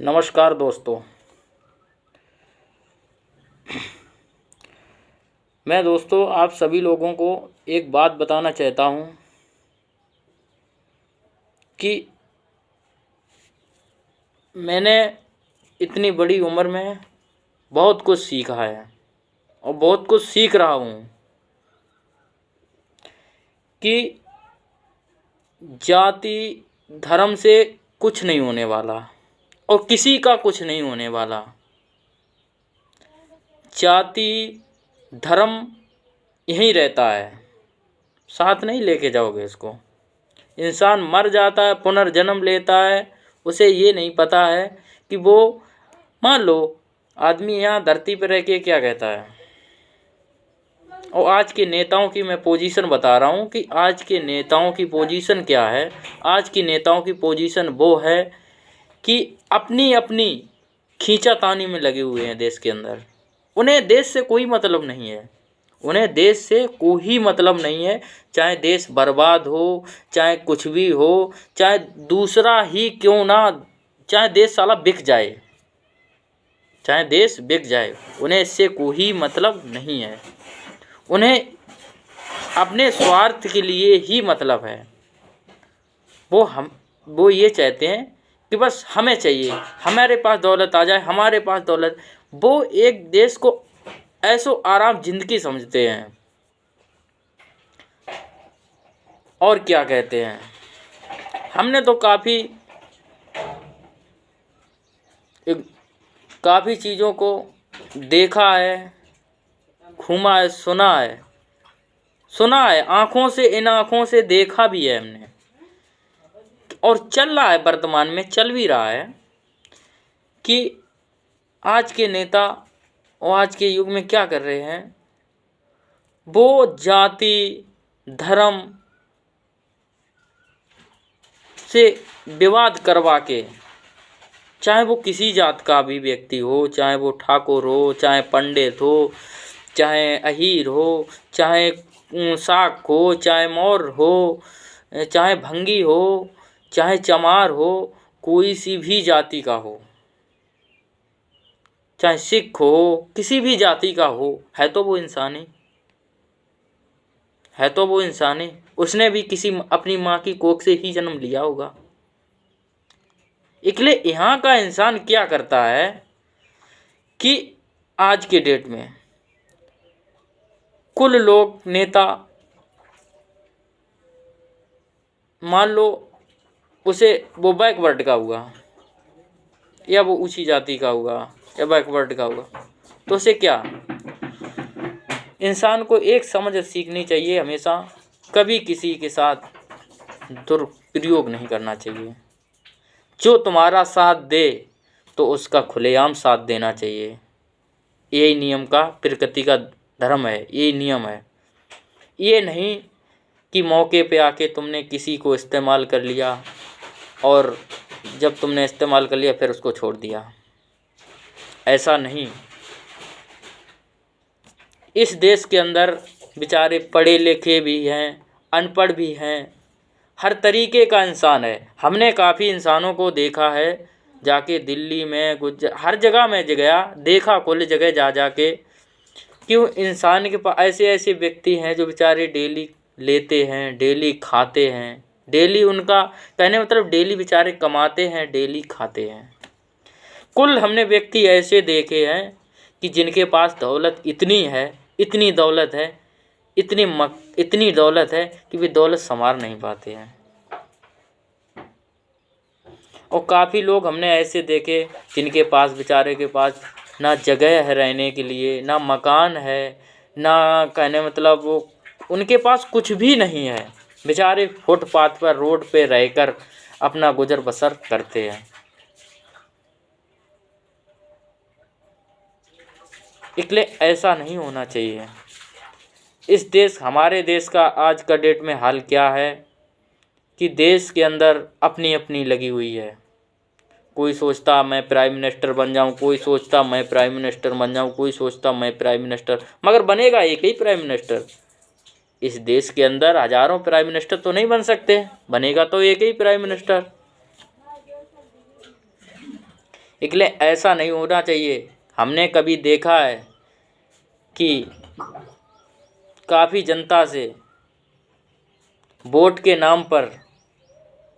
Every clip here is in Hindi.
नमस्कार दोस्तों। मैं दोस्तों आप सभी लोगों को एक बात बताना चाहता हूँ कि मैंने इतनी बड़ी उम्र में बहुत कुछ सीखा है और बहुत कुछ सीख रहा हूँ कि जाति धर्म से कुछ नहीं होने वाला और किसी का कुछ नहीं होने वाला। जाति धर्म यहीं रहता है, साथ नहीं लेके जाओगे इसको। इंसान मर जाता है, पुनर्जन्म लेता है, उसे ये नहीं पता है कि वो, मान लो आदमी यहाँ धरती पर रह के क्या कहता है। और आज के नेताओं की मैं पोजीशन बता रहा हूँ कि आज के नेताओं की पोजीशन क्या है। आज की नेताओं की पोजीशन वो है कि अपनी अपनी खींचातानी में लगे हुए हैं देश के अंदर। उन्हें देश से कोई मतलब नहीं है, उन्हें देश से कोई मतलब नहीं है। चाहे देश बर्बाद हो, चाहे कुछ भी हो, चाहे दूसरा ही क्यों ना, चाहे देश साला बिक जाए, चाहे देश बिक जाए, उन्हें इससे कोई मतलब नहीं है। उन्हें अपने स्वार्थ के लिए ही मतलब है। वो ये चाहते हैं कि बस हमें चाहिए, हमारे पास दौलत आ जाए, हमारे पास दौलत। वो एक देश को ऐसो आराम जिंदगी समझते हैं। और क्या कहते हैं, हमने तो काफ़ी चीज़ों को देखा है, घूमा है, सुना है आँखों से, इन आँखों से देखा भी है हमने। और चल रहा है, वर्तमान में चल भी रहा है कि आज के नेता और आज के युग में क्या कर रहे हैं। वो जाति धर्म से विवाद करवा के, चाहे वो किसी जात का भी व्यक्ति हो, चाहे वो ठाकुर हो, चाहे पंडित हो, चाहे अहीर हो, चाहे साक हो, चाहे मौर्य हो, चाहे भंगी हो, चाहे चमार हो, कोई सी भी जाति का हो, चाहे सिख हो, किसी भी जाति का हो, है तो वो इंसानी, है तो वो इंसानी। उसने भी किसी अपनी माँ की कोख से ही जन्म लिया होगा। इसलिए यहाँ का इंसान क्या करता है कि आज के डेट में कुल लोग नेता, मान लो उसे वो बैकवर्ड का हुआ या वो ऊंची जाति का हुआ या बैकवर्ड का हुआ, तो उसे क्या, इंसान को एक समझ सीखनी चाहिए, हमेशा कभी किसी के साथ दुरुपयोग नहीं करना चाहिए। जो तुम्हारा साथ दे तो उसका खुलेआम साथ देना चाहिए। यही नियम का, प्रकृति का धर्म है, यही नियम है। ये नहीं कि मौके पे आके तुमने किसी को इस्तेमाल कर लिया और जब तुमने इस्तेमाल कर लिया फिर उसको छोड़ दिया। ऐसा नहीं। इस देश के अंदर बेचारे पढ़े लिखे भी हैं, अनपढ़ भी हैं, हर तरीके का इंसान है। हमने काफ़ी इंसानों को देखा है, जाके दिल्ली में हर जगह में गया, देखा कुल जगह जा के, क्यों इंसान के पास ऐसे ऐसे व्यक्ति हैं जो बेचारे डेली लेते हैं, डेली खाते हैं, डेली, उनका कहने मतलब डेली बेचारे कमाते हैं, डेली खाते हैं। कुल हमने व्यक्ति ऐसे देखे हैं कि जिनके पास दौलत इतनी है, इतनी दौलत है, इतनी दौलत है कि वे दौलत संवार नहीं पाते हैं। और काफ़ी लोग हमने ऐसे देखे जिनके पास, बेचारे के पास ना जगह है रहने के लिए, ना मकान है, ना कहने मतलब वो, उनके पास कुछ भी नहीं है। बेचारे फुटपाथ पर, रोड पे रहकर अपना गुजर बसर करते हैं। इसलिए ऐसा नहीं होना चाहिए। इस देश, हमारे देश का आज का डेट में हाल क्या है कि देश के अंदर अपनी अपनी लगी हुई है। कोई सोचता मैं प्राइम मिनिस्टर बन जाऊं, कोई सोचता मैं प्राइम मिनिस्टर बन जाऊं, कोई सोचता मैं प्राइम मिनिस्टर, मगर बनेगा एक ही प्राइम मिनिस्टर। इस देश के अंदर हजारों प्राइम मिनिस्टर तो नहीं बन सकते, बनेगा तो एक ही प्राइम मिनिस्टर। इसलिए ऐसा नहीं होना चाहिए। हमने कभी देखा है कि काफ़ी जनता से वोट के नाम पर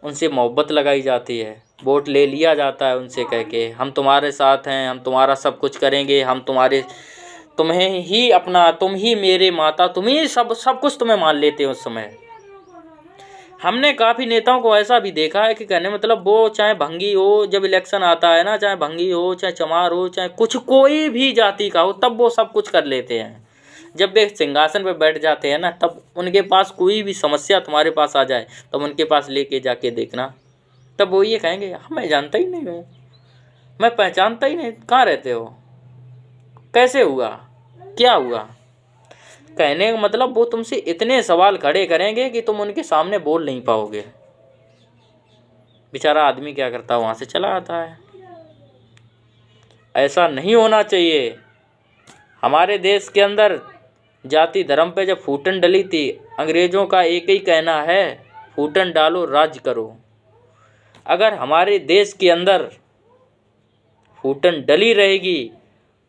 उनसे मोहब्बत लगाई जाती है, वोट ले लिया जाता है उनसे कह के हम तुम्हारे साथ हैं, हम तुम्हारा सब कुछ करेंगे, हम तुम्हें ही अपना, तुम ही मेरे माता, तुम ही सब कुछ तुम्हें मान लेते हैं। उस समय हमने काफ़ी नेताओं को ऐसा भी देखा है कि कहने मतलब वो चाहे भंगी हो, जब इलेक्शन आता है ना, चाहे भंगी हो, चाहे चमार हो, चाहे कुछ कोई भी जाति का हो, तब वो सब कुछ कर लेते हैं। जब वे सिंहासन पर बैठ जाते हैं ना, तब उनके पास कोई भी समस्या तुम्हारे पास आ जाए, तब उनके पास लेके जाके देखना, तब वो ये कहेंगे मैं जानता ही नहीं हूँ, मैं पहचानता ही नहीं, कहाँ रहते हो, कैसे हुआ, क्या हुआ। कहने का मतलब वो तुमसे इतने सवाल खड़े करेंगे कि तुम उनके सामने बोल नहीं पाओगे। बेचारा आदमी क्या करता है, वहाँ से चला आता है। ऐसा नहीं होना चाहिए। हमारे देश के अंदर जाति धर्म पे जब फूटन डली थी, अंग्रेज़ों का एक ही कहना है, फूटन डालो राज करो। अगर हमारे देश के अंदर फूटन डली रहेगी,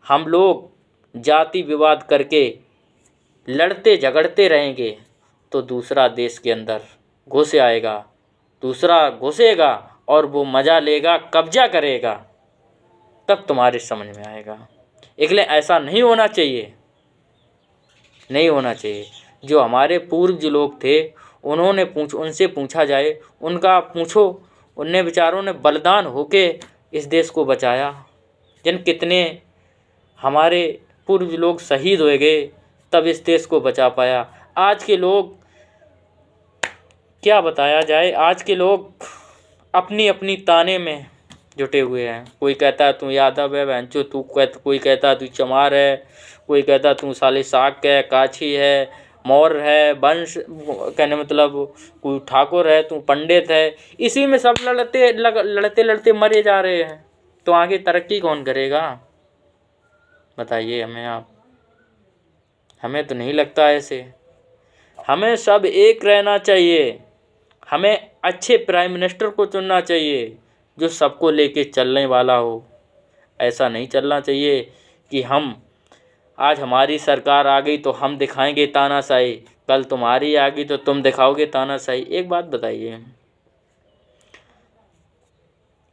हम लोग जाति विवाद करके लड़ते झगड़ते रहेंगे, तो दूसरा देश के अंदर घुस आएगा, दूसरा घुसेगा और वो मज़ा लेगा, कब्जा करेगा, तब तुम्हारे समझ में आएगा। इसलिए ऐसा नहीं होना चाहिए, नहीं होना चाहिए। जो हमारे पूर्वज लोग थे, उनसे पूछा जाए, उनका पूछो, उनने बेचारों ने बलिदान होके इस देश को बचाया। कितने हमारे पूर्वज लोग शहीद हो गए, तब इस देश को बचा पाया। आज के लोग क्या बताया जाए, आज के लोग अपनी अपनी ताने में जुटे हुए हैं। कोई कहता है तू यादव है बहनचो, कोई कहता है तू चमार है, कोई कहता है तू साले साक है, काछी है, मौर्य है, वंश कहने मतलब कोई ठाकुर है, तू पंडित है। इसी में सब लड़ते लड़ते मरे जा रहे हैं। तो आगे तरक्की कौन करेगा, बताइए हमें आप। हमें तो नहीं लगता ऐसे। हमें सब एक रहना चाहिए। हमें अच्छे प्राइम मिनिस्टर को चुनना चाहिए जो सबको लेके चलने वाला हो। ऐसा नहीं चलना चाहिए कि हम आज हमारी सरकार आ गई तो हम दिखाएंगे तानाशाही, कल तुम्हारी आ गई तो तुम दिखाओगे तानाशाही। एक बात बताइए,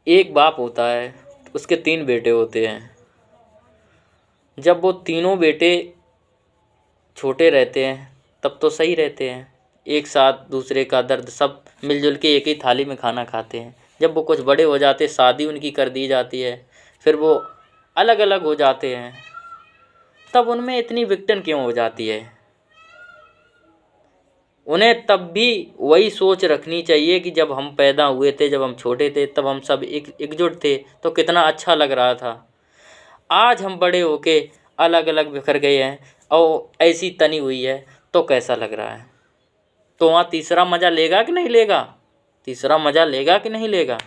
एक बाप होता है, उसके 3 बेटे होते हैं। जब वो तीनों बेटे छोटे रहते हैं तब तो सही रहते हैं, एक साथ दूसरे का दर्द, सब मिलजुल के एक ही थाली में खाना खाते हैं। जब वो कुछ बड़े हो जाते, शादी उनकी कर दी जाती है, फिर वो अलग अलग हो जाते हैं, तब उनमें इतनी विघटन क्यों हो जाती है। उन्हें तब भी वही सोच रखनी चाहिए कि जब हम पैदा हुए थे, जब हम छोटे थे, तब हम सब एकजुट थे तो कितना अच्छा लग रहा था। आज हम बड़े होके अलग अलग बिखर गए हैं और ऐसी तनी हुई है तो कैसा लग रहा है। तो वहाँ तीसरा मज़ा लेगा कि नहीं लेगा, तीसरा मज़ा लेगा कि नहीं लेगा।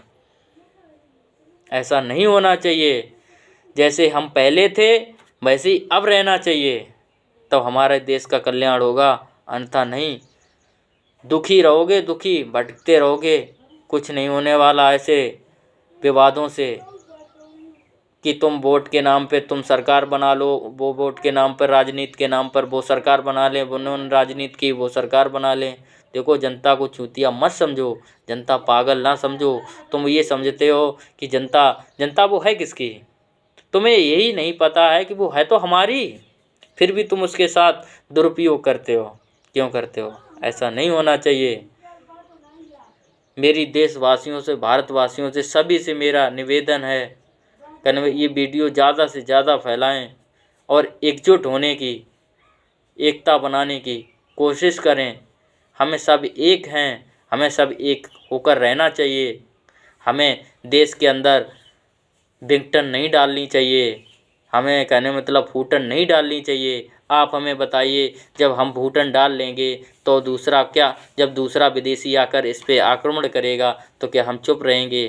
ऐसा नहीं होना चाहिए। जैसे हम पहले थे वैसे ही अब रहना चाहिए, तो हमारे देश का कल्याण होगा, अन्यथा नहीं। दुखी रहोगे, दुखी भटकते रहोगे, कुछ नहीं होने वाला ऐसे विवादों से कि तुम वोट के नाम पे तुम सरकार बना लो, वो वोट के नाम पर, राजनीति के नाम पर वो सरकार बना लें, उन्होंने राजनीति की वो सरकार बना लें। देखो, जनता को चूतिया मत समझो, जनता पागल ना समझो। तुम ये समझते हो कि जनता वो है किसकी, तुम्हें यही नहीं पता है कि वो है तो हमारी, फिर भी तुम उसके साथ दुरुपयोग करते हो। क्यों करते हो? ऐसा नहीं होना चाहिए। मेरी देशवासियों से, भारतवासियों से, सभी से मेरा निवेदन है कि ये वीडियो ज़्यादा से ज़्यादा फैलाएं और एकजुट होने की, एकता बनाने की कोशिश करें। हमें सब एक हैं, हमें सब एक होकर रहना चाहिए। हमें देश के अंदर विघटन नहीं डालनी चाहिए, हमें कहने मतलब फूटन नहीं डालनी चाहिए। आप हमें बताइए, जब हम फूटन डाल लेंगे तो दूसरा क्या, जब दूसरा विदेशी आकर इस पे आक्रमण करेगा तो क्या हम चुप रहेंगे?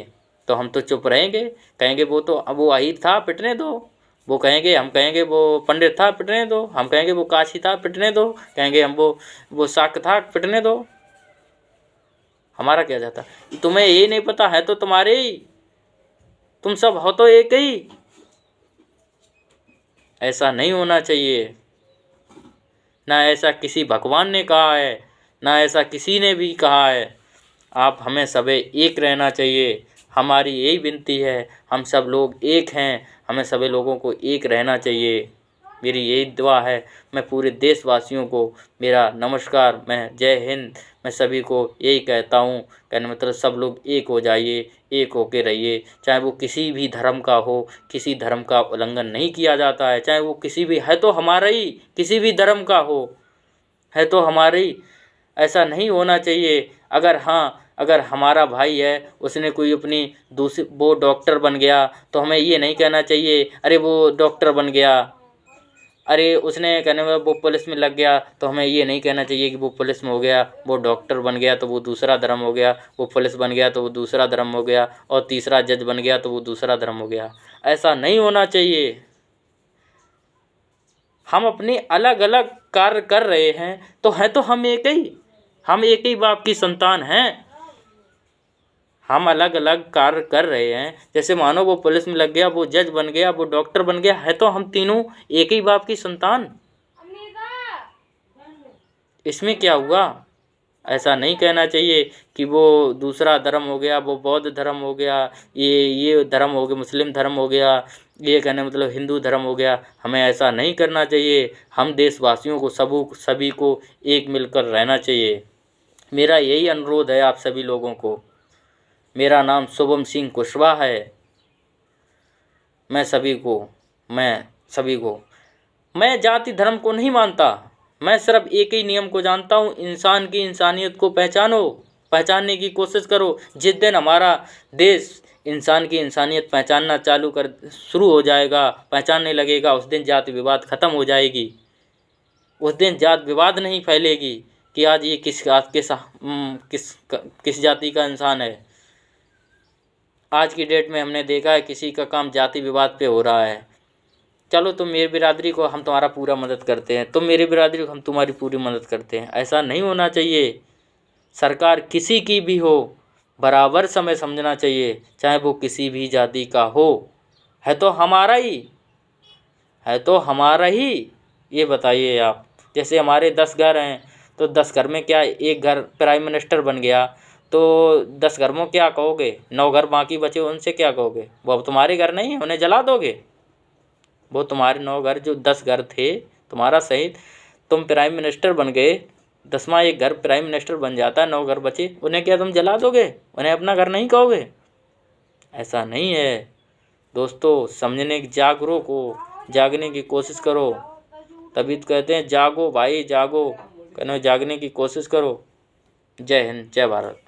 तो हम तो चुप रहेंगे, कहेंगे वो तो अब वो अहीर था, पिटने दो। वो कहेंगे, हम कहेंगे वो पंडित था, पिटने दो। हम कहेंगे वो काशी था, पिटने दो। कहेंगे हम वो शाक था, पिटने दो। हमारा क्या जाता? तुम्हें ये नहीं पता है तो तुम सब हो तो एक ही। ऐसा नहीं होना चाहिए। ना ऐसा किसी भगवान ने कहा है, ना ऐसा किसी ने भी कहा है। आप हमें सबे एक रहना चाहिए। हमारी यही विनती है, हम सब लोग एक हैं, हमें सभी लोगों को एक रहना चाहिए। मेरी यही दुआ है। मैं पूरे देशवासियों को मेरा नमस्कार, मैं जय हिंद, मैं सभी को यही कहता हूँ। कहने मतलब सब लोग एक हो जाइए, एक होके रहिए। चाहे वो किसी भी धर्म का हो, किसी धर्म का उल्लंघन नहीं किया जाता है। चाहे वो किसी भी है तो हमारा ही, किसी भी धर्म का हो, है तो हमारा ही। ऐसा नहीं होना चाहिए। अगर हमारा भाई है, उसने कोई अपनी दूसरी वो डॉक्टर बन गया, तो हमें ये नहीं कहना चाहिए अरे वो डॉक्टर बन गया। अरे उसने कहने में वो पुलिस में लग गया, तो हमें ये नहीं कहना चाहिए कि वो पुलिस में हो गया, वो डॉक्टर बन गया तो वो दूसरा धर्म हो गया, वो पुलिस बन गया तो वो दूसरा धर्म हो गया, और तीसरा जज बन गया तो वो दूसरा धर्म हो गया। ऐसा नहीं होना चाहिए। हम अपने अलग अलग कार्य कर रहे हैं तो हैं तो हम एक ही, हम एक ही बाप की संतान हैं। हम अलग अलग कार्य कर रहे हैं, जैसे मानो वो पुलिस में लग गया, वो जज बन गया, वो डॉक्टर बन गया, है तो हम तीनों एक ही बाप की संतान। इसमें क्या हुआ? ऐसा नहीं कहना चाहिए कि वो दूसरा धर्म हो गया, वो बौद्ध धर्म हो गया, ये धर्म हो गया, मुस्लिम धर्म हो गया, ये कहने मतलब हिंदू धर्म हो गया। हमें ऐसा नहीं करना चाहिए। हम देशवासियों को सभी को एक मिलकर रहना चाहिए। मेरा यही अनुरोध है आप सभी लोगों को। मेरा नाम शुभम सिंह कुशवाहा है। मैं मैं जाति धर्म को नहीं मानता। मैं सिर्फ एक ही नियम को जानता हूँ, इंसान की इंसानियत को पहचानने की कोशिश करो। जिस दिन हमारा देश इंसान की इंसानियत पहचानना शुरू हो जाएगा, पहचानने लगेगा, उस दिन जाति विवाद खत्म हो जाएगी। उस दिन जाति विवाद नहीं फैलेगी कि आज ये किस जाति का इंसान है। आज की डेट में हमने देखा है किसी का काम जाति विवाद पे हो रहा है। चलो तुम मेरी बिरादरी को, हम तुम्हारा पूरा मदद करते हैं, तुम मेरी बिरादरी को, हम तुम्हारी पूरी मदद करते हैं। ऐसा नहीं होना चाहिए। सरकार किसी की भी हो, बराबर समय समझना चाहिए, चाहे वो किसी भी जाति का हो। है तो हमारा ही। ये बताइए आप, जैसे हमारे 10 घर हैं, तो 10 घर में क्या एक घर प्राइम मिनिस्टर बन गया, तो 10 घर में क्या कहोगे? 9 घर बाकी बचे, उनसे क्या कहोगे? वो अब तुम्हारे घर नहीं है, उन्हें जला दोगे? वो तुम्हारे 9 घर, जो 10 घर थे तुम्हारा सहित, तुम प्राइम मिनिस्टर बन गए, 10वां एक घर प्राइम मिनिस्टर बन जाता है, 9 घर बचे, उन्हें क्या तुम जला दोगे? उन्हें अपना घर नहीं कहोगे? ऐसा नहीं है दोस्तों। जागने की कोशिश करो। तभी तो कहते हैं जागो भाई जागो, कहना जागने की कोशिश करो। जय हिंद, जय भारत।